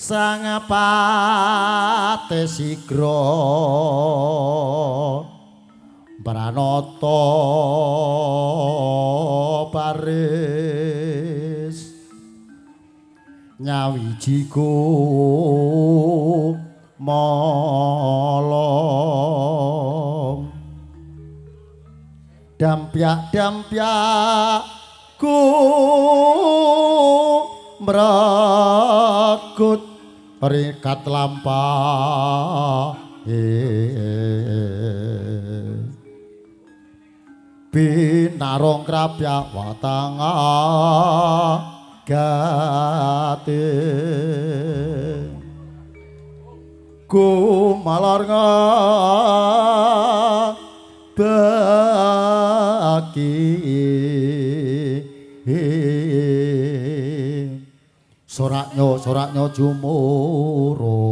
sang patesigra Pranata baris nyawijiku molong dampyak-dampyakku mregut rikat lampah binarong krapyak watanga gati kumalar baki soraknya jumuruh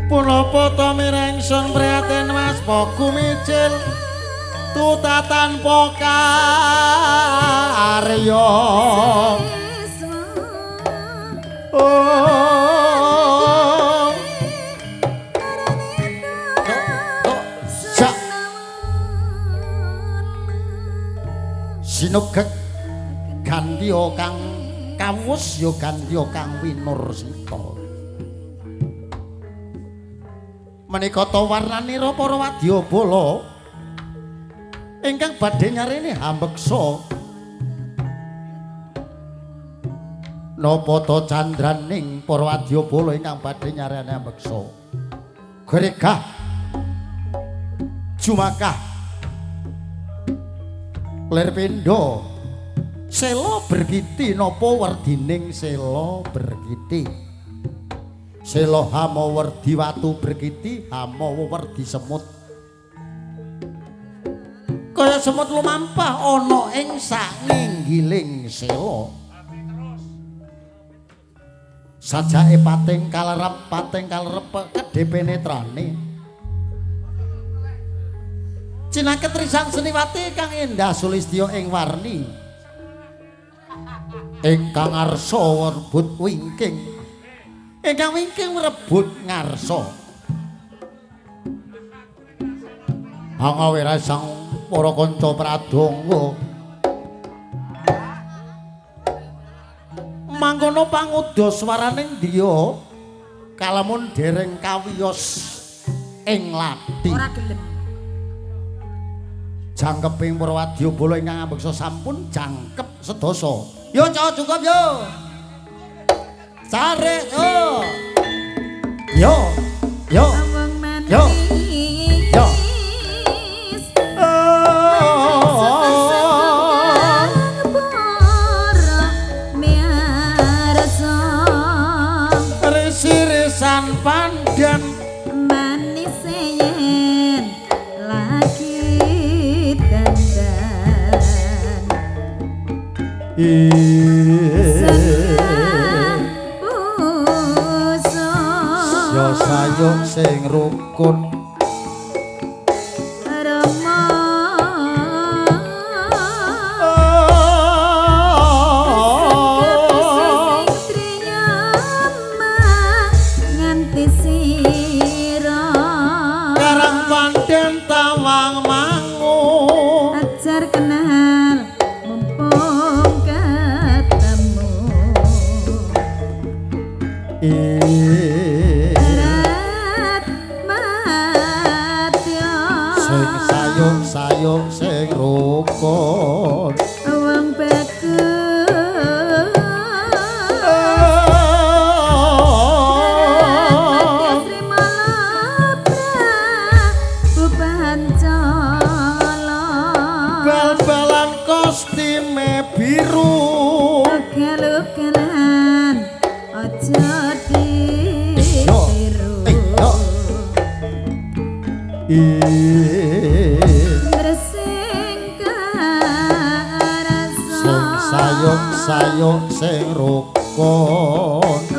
punapa ta mirengsun prihatin Mas Poku micil tutatan pokarya sinugek gandya kang kawus ya gandya kang winursita menika ta warnanira para wadyabala ingkang badhe nyarini hambeksa napa ta candraning para wadyabala ingkang badhe nyarini hambeksa gregah jumakah lir pindha sela berkiti napa werdining sela berkiti sela hama werdi watu berkiti hama werdi semut kaya semut lumampah ana ing sanginggiling sela sajake pating kalerep kedhe penetrane Cinaket Risang Seniwati kang endah sulistya ing warni ingkang ngarsa rebut wingking ingkang wingking rebut ngarsa angawe rasang para kanca pradonga mangkono pangudha swaraning driya kalamun dereng kawiyos ing lati ora gelem jangkeping para wadyabala ingkang ambeksa sampun jangkep sedasa yo cowok cukup yo sare yo yo yo yo yo Resi-resan pandan manis yen lagi dandan yo sayung sing rukun sayung sing rukun wong bagus Sri Malabra Bubancala bal-balan kostime biru galugalan aja ditiru sayung sing rukun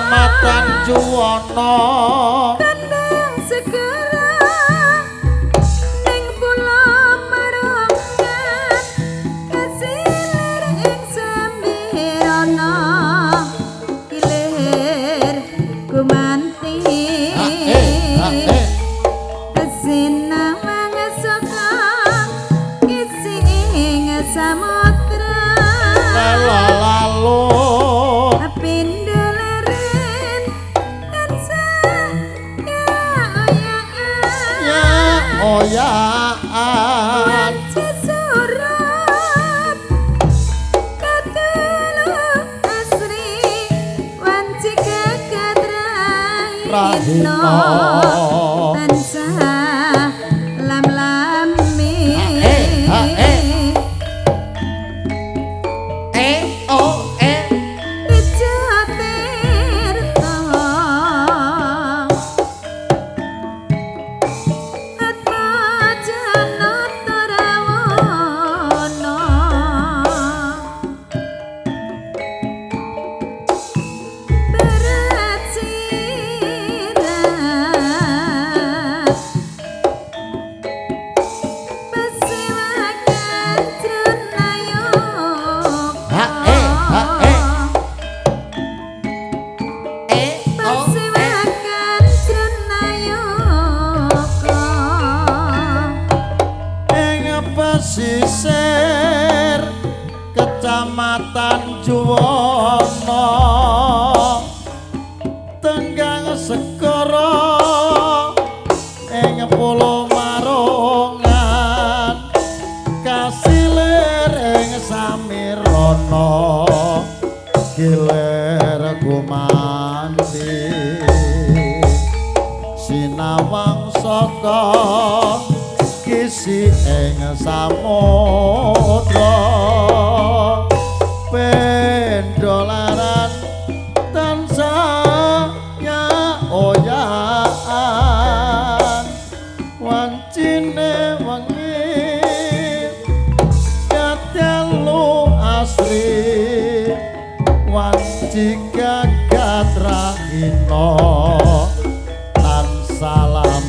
Kecamatan Juwono Kandang segera ning pulau Marungan kasilir ing Sambirana ilir gumanti kesinamang saka kisi ing samudra lalu pinduleren tansah ya oyaan wanci surat katulung asri wanci kekadrahino tansah lam-lami pesisir Kecamatan Juwono Tenggang Segara ing Pulau Marungan kasilir ing Samirana gilir gumanti sinawang saka kisi ing samudra pendolaran tansah oyaan wancine wengi katelu asri wanci gagadrahina lan salam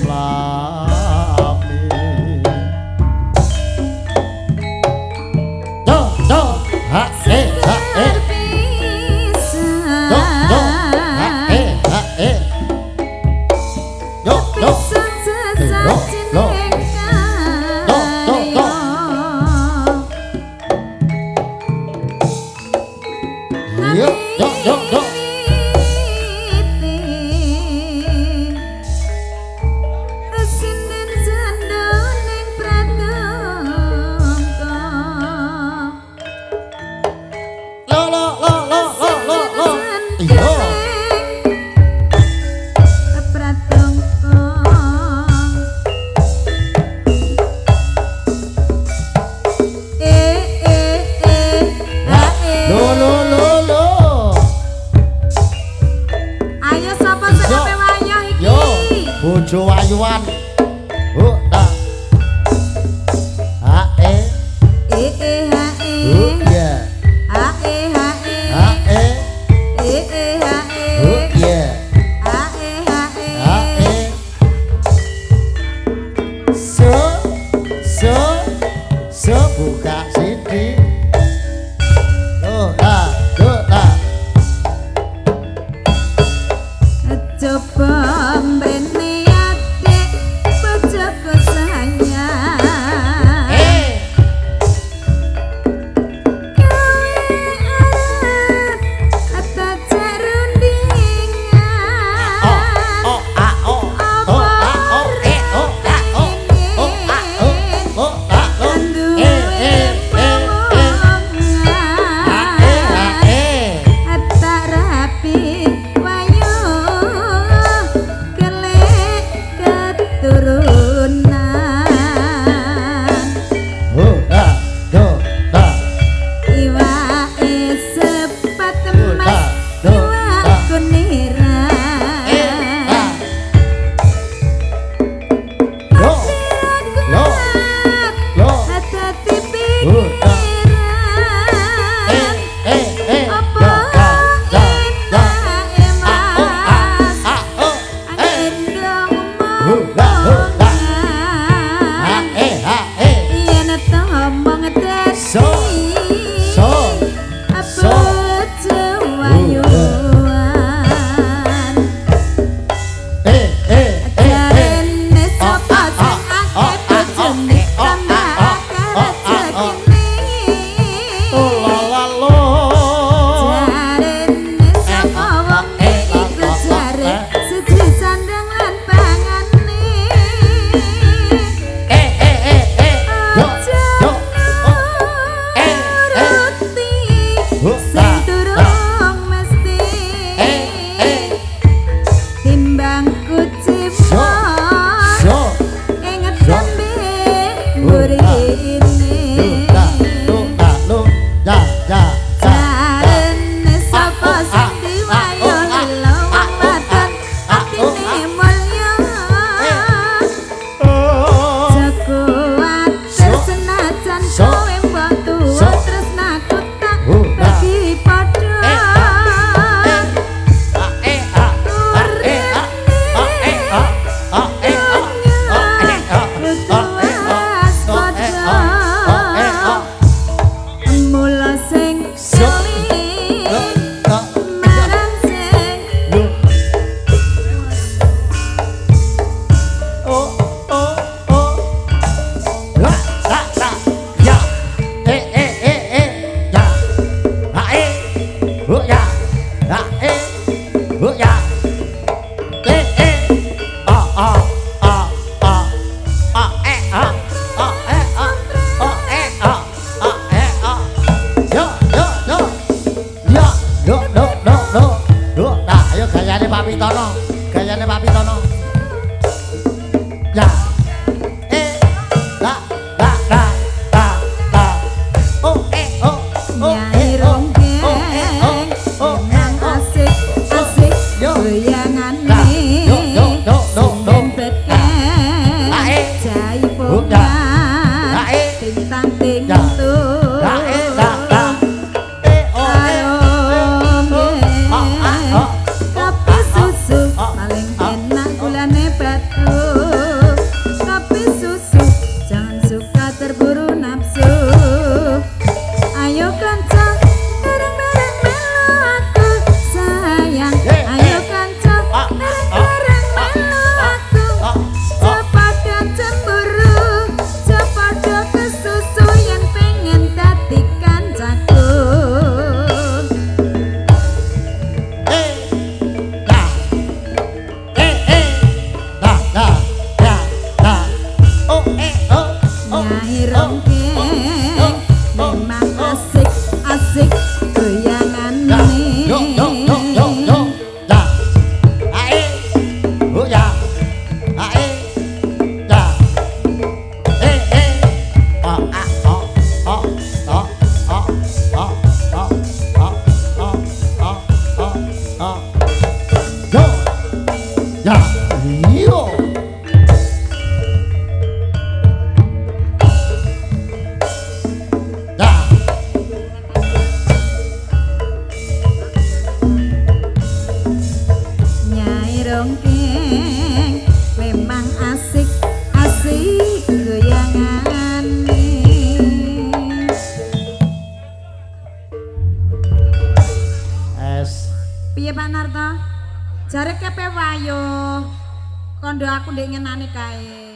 bojo ayuan dah buka sini coba mbene adik bojoku sayang atau rapi wayu gayane Pak Pitono. Ya. La la la la la. Oh oh. Nyai Ronggeng memang asik asik goyangane sing beken jai pompa tintang tintu kopi susu paling enak gulane batu kopi susu jangan suka terburu nafsu ayo kanca bareng-bareng melu aku sayang ayo kanca bareng-bareng melu aku cepada cemburu cepada kesusu yang pengen dadi kancaku Nyai Ronggeng memang asik asik goyangane Nyai Ronggeng memang asik asik goyangane piye Pak Narto jare kepe wayo kondo aku ndek ngenani kae